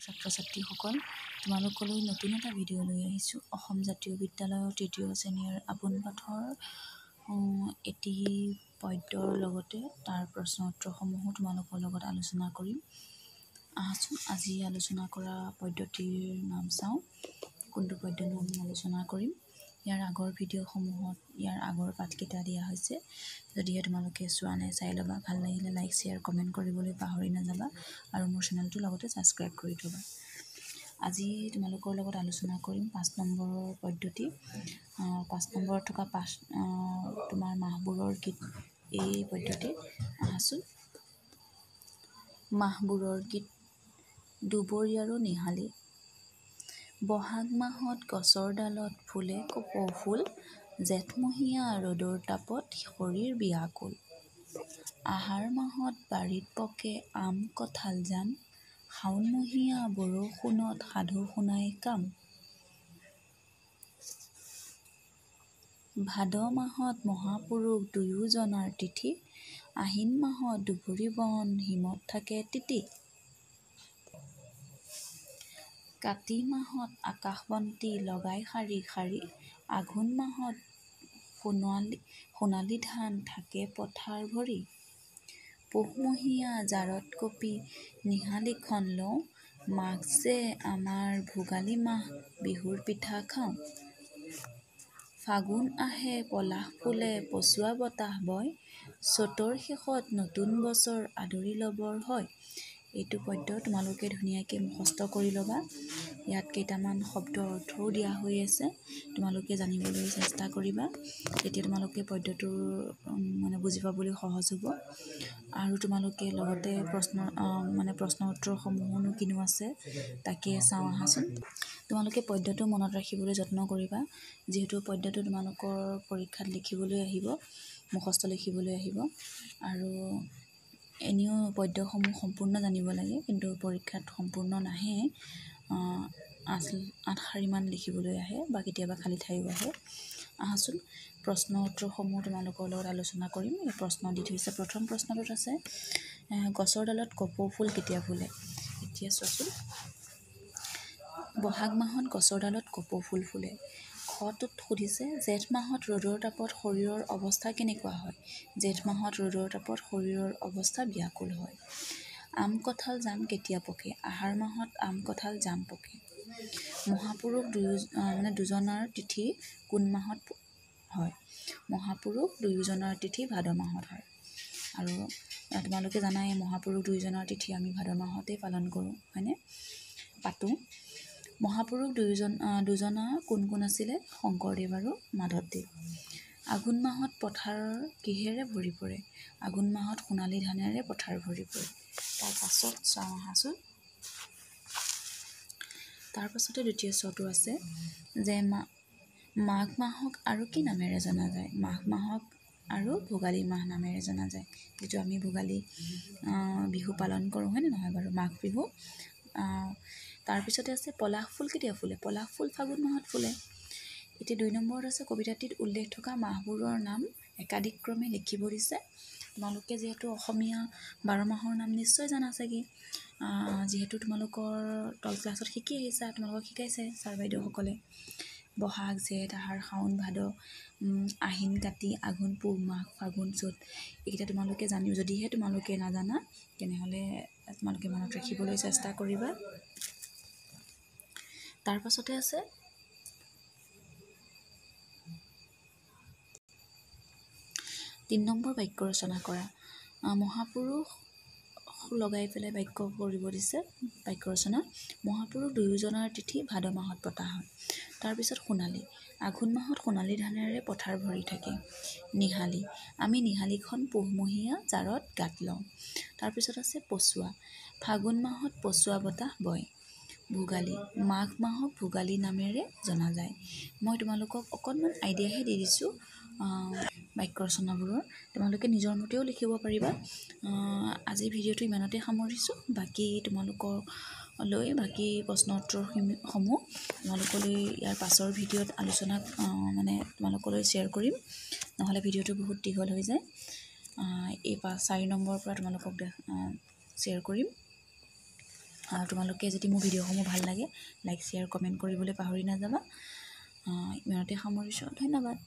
ছাত্ৰ-ছাত্ৰীসকল তোমালোকলৈ নতুন এটা ভিডিঅ' লৈ আহিছোঁ। অসম জাতীয় বিদ্যালয়ৰ তৃতীয় শ্ৰেণীৰ আপোন পাঠৰ এটি পদ্যৰ লগতে তাৰ প্ৰশ্ন উত্তৰসমূহো তোমালোকৰ লগত আলোচনা কৰিম। আহাচোন আজি আলোচনা কৰা পদ্যটিৰ নাম চাওঁ। কোনটো পদ্যৰ নাম আলোচনা কৰিম। ইয়াৰ আগৰ ভিডিঅ'সমূহত ইয়াৰ আগৰ পাঠকেইটা দিয়া হৈছে। যদিহে তোমালোকে চোৱা নাই চাই ল'বা। ভাল লাগিলে লাইক শ্বেয়াৰ কমেণ্ট কৰিবলৈ পাহৰি নাযাবা আৰু মোৰ চেনেলটোৰ লগতে ছাবস্ক্ৰাইব কৰি থ'বা। আজি তোমালোকৰ লগত আলোচনা কৰিম 5 নম্বৰৰ পদ্যটি। 5 নম্বৰত থকা তোমাৰ মাহবোৰৰ গীত এই পদ্যটি। আহাচোন মাহবোৰৰ গীত। দুবৰীয়াৰো নিহালি। বহাগ মাহত গছৰ ডালত ফুলে কপৌ ফুল, জেঠমহীয়া ৰ'দৰ তাপত শৰীৰ ব্যাকুল। আহাৰ মাহত বাৰীত পকে আম কঁঠাল জাম, শাওণমহীয়া বৰষুণত সাধু শুনাই কাম। ভাদ মাহত মহাপুৰুষ দুয়োজনাৰ তিথি, আহিন মাহত দুবৰি বন হিমত থাকে তিতি। কাতি মাহত আকাশবন্তি লগাই শাৰী শাৰী, আঘোণ মাহত সোণালী ধান থাকে পথাৰ ভৰি। পুহমহীয়া জাৰত কপি নিহালিখন লওঁ, মাঘ যে আমাৰ ভোগালী মাহ বিহুৰ পিঠা খাওঁ। ফাগুন আহে পলাশ ফুলে পছুৱা বতাহ বয়, চ'তৰ শেষত নতুন বছৰ আদৰি ল'বৰ হয়। এইটো পদ্য তোমালোকে ধুনীয়াকৈ মুখস্থ কৰি ল'বা। ইয়াত কেইটামান শব্দৰ অৰ্থও দিয়া হৈ আছে, তোমালোকে জানিবলৈ চেষ্টা কৰিবা। তেতিয়া তোমালোকে পদ্যটোৰ বুজি পাবলৈ সহজ হ'ব। আৰু তোমালোকে লগতে প্ৰশ্ন উত্তৰসমূহনো কিনো আছে তাকে চাওঁ আহাচোন। তোমালোকে পদ্যটো মনত ৰাখিবলৈ যত্ন কৰিবা, যিহেতু পদ্যটো তোমালোকৰ পৰীক্ষাত লিখিবলৈ আহিব, মুখস্থ লিখিবলৈ আহিব। আৰু এনেও পদ্যসমূহ সম্পূৰ্ণ জানিব লাগে, কিন্তু পৰীক্ষাত সম্পূৰ্ণ নাহে। 8 শাৰীমান লিখিবলৈ আহে বা কেতিয়াবা খালী ঠাইও আহে। আহাচোন প্ৰশ্ন উত্তৰসমূহ তোমালোকৰ লগত আলোচনা কৰিম। এই প্ৰশ্ন দি থৈছে। প্ৰথম প্ৰশ্নটোত আছে গছৰ ডালত কপৌ ফুল কেতিয়া ফুলে। এতিয়া চোৱাচোন, বহাগ মাহত গছৰ ডালত কপৌ ফুল ফুলে। খটোত সুধিছে জেঠ মাহত ৰ'দৰ তাপত শৰীৰৰ অৱস্থা কেনেকুৱা হয়। জেঠ মাহত ৰ'দৰ তাপত শৰীৰৰ অৱস্থা ব্যাকুল হয়। আম কঁঠাল জাম কেতিয়া পকে। আহাৰ মাহত আম কঁঠাল জাম পকে। মহাপুৰুষ দুজনাৰ তিথি কোন মাহত হয়। মহাপুৰুষ দুয়োজনাৰ তিথি ভাদ মাহত হয়। আৰু তোমালোকে জানাই মহাপুৰুষ দুয়োজনাৰ তিথি আমি ভাদ মাহতেই পালন কৰোঁ, হয়নে, পাতোঁ। মহাপুৰুষ দুজনা কোন কোন আছিলে। শংকৰদেৱ আৰু মাধৱদেৱ। আঘোণ মাহত পথাৰ কিহেৰে ভৰি পৰে। আঘোণ মাহত সোণালী ধানেৰে পথাৰ ভৰি পৰে। তাৰ পাছত চাওঁ আহাচোন। তাৰ পাছতে দ্বিতীয় চটো আছে যে মাঘ মাহক আৰু কি নামেৰে জনা যায়। মাঘ মাহক আৰু ভোগালী মাহ নামেৰে জনা যায়, যিটো আমি ভোগালী বিহু পালন কৰোঁ, হয়নে নহয় বাৰু, মাঘ বিহু। তাৰপিছতে আছে পলাশ ফুল কেতিয়া ফুলে। পলাশ ফুল ফাগুন মাহত ফুলে। এতিয়া 2 নম্বৰত আছে কবিতাটিত উল্লেখ থকা মাহবোৰৰ নাম একাদিক্ৰমে লিখিব দিছে। তোমালোকে যিহেতু অসমীয়া 12 মাহৰ নাম নিশ্চয় জানা চাগে, যিহেতু তোমালোকৰ তল ক্লাছত শিকি আহিছা, তোমালোকক শিকাইছে ছাৰ বাইদেউসকলে। বহাগ জেঠ আহাৰ শাওণ ভাদ, আহিন কাতি আঘোণ পুহ মাঘ ফাগুন চ'ত, এইকেইটা তোমালোকে জানিও, যদিহে তোমালোকে নাজানা তেনেহ'লে তোমালোকে মনত ৰাখিবলৈ চেষ্টা কৰিবা। তাৰ পাছতে আছে 3 নম্বৰ বাক্য ৰচনা কৰা। মহাপুৰুষ লগাই পেলাই বাক্য কৰিব দিছে। বাক্য ৰচনা। মহাপুৰুষ দুয়োজনাৰ তিথি ভাদ মাহত পতা হয়। তাৰপিছত সোণালী। আঘোণ মাহত সোণালী ধানেৰে পথাৰ ভৰি থাকে। নিহালি। আমি নিহালিখন পুহমহীয়া জাৰত গাঁত লওঁ। তাৰপিছত আছে পছুৱা। ফাগুন মাহত পছুৱা বতাহ বয়। ভোগালী। মাঘ মাহক ভোগালী নামেৰে জনা যায়। মই তোমালোকক অকণমান আইডিয়াহে দি দিছোঁ বাক্য ৰচনাবোৰৰ, তোমালোকে নিজৰ মতেও লিখিব পাৰিবা। আজি ভিডিঅ'টো ইমানতে সামৰিছোঁ। বাকী তোমালোকলৈ বাকী প্ৰশ্ন উত্তৰসমূহ তোমালোকলৈ ইয়াৰ পাছৰ ভিডিঅ'ত আলোচনা তোমালোকলৈ শ্বেয়াৰ কৰিম, নহ'লে ভিডিঅ'টো বহুত দীঘল হৈ যায়। এই 4 নম্বৰৰ পৰা তোমালোকক শ্বেয়াৰ কৰিম। তোমালোকে যদি মোৰ ভিডিঅ'সমূহ ভাল লাগে লাইক শ্বেয়াৰ কমেণ্ট কৰিবলৈ পাহৰি নাযাবা। ইমানতে সামৰিছোঁ, ধন্যবাদ।